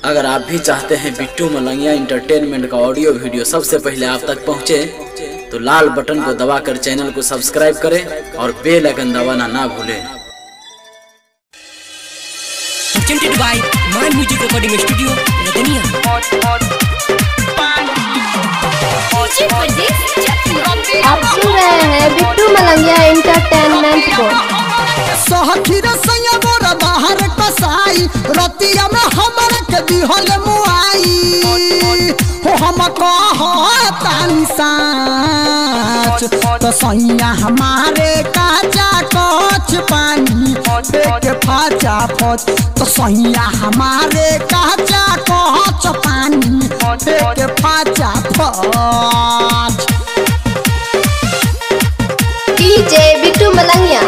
अगर आप भी चाहते हैं बिट्टू मलंगिया एंटरटेनमेंट का ऑडियो वीडियो सबसे पहले आप तक पहुंचे, तो लाल बटन को दबाकर चैनल को सब्सक्राइब करें और बेल आइकन दबाना ना भूलें। Presented by My Music Recording Studio, Ladania। आप सुन रहे हैं बिट्टू मलंगिया एंटरटेनमेंट को। सहखीर सैया मोरा बाहर कसाई रतिया में हमर के दिहल मुआई हो हम कहतानी साच तो सैया हमारे काचा कच पानी देख फाचा फच तो सैया हमारे काचा कच पानी देख फाचा फच। डीजे बिट्टू मलंगिया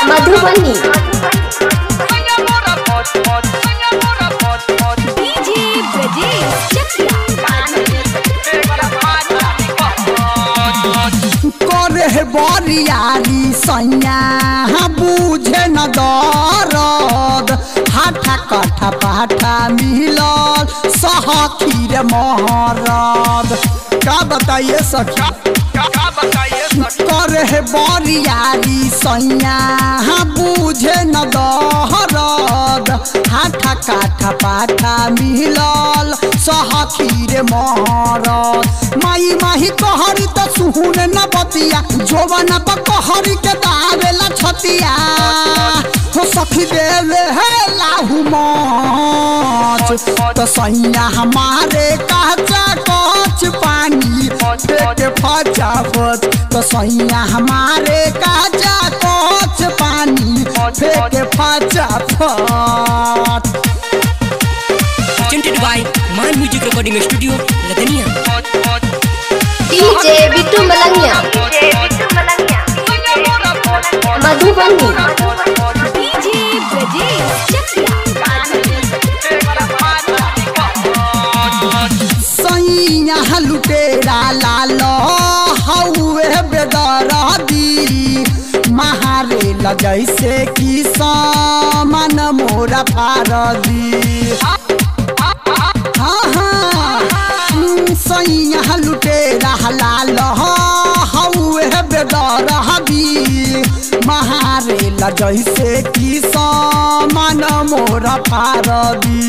मधुबनी। करे बरियारी सैया बुझे न दरद हाथा कथा पाठा मिलल सहखीर महरद। का बताइए सखी करे बरियारी सैया बुझे न दरद हाथा काठा पाठा मिलल सहखीर महरद। माई माही कहरी त सुहुन न बतिया जोवन प कहरी के दावेला छतिया हो सखी देवे है लाहू मच तो सैया हमारे काचा कच पानी फेंक फचा फच तो सैया हमारे काचा कच पानी फेंक फचा फच। Presented by My Music Recording Studio, Ladania। DJ Bittu Malangiya Madhubani. सैया लुटेरा लाल हौवे बेदरदी महारे ल जैसे कि सामान मोरा फारदी। सैया लुटेरा लाल हौवे बेदरदी महारे ल जैसे कि सामान मोरा फारदी।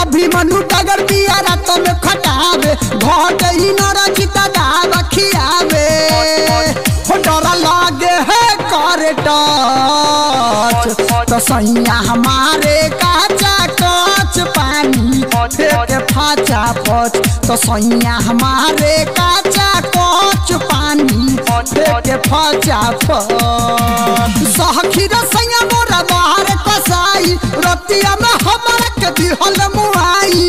अभिमन्यु टगर दिया रात में खटावे घट ही न रचिता दाव खियावे हो डर लागे है करे टच तो सैया हमारे काचा कच पानी फेंक फाचा फच तो सैया हमारे काचा कच पानी फेंक फाचा फच। सहखीर सैया मोरा बाहर कसाई रतिया में हमर के दिहल मुआई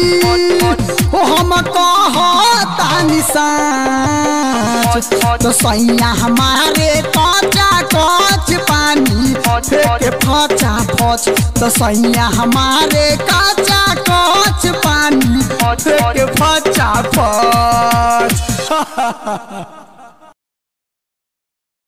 हो हम कहतानी साच तो सैया हमारे काचा कच पानी फेंक फचा फच तो सैया हमारे काचा कच पानी फेंक फचा फच।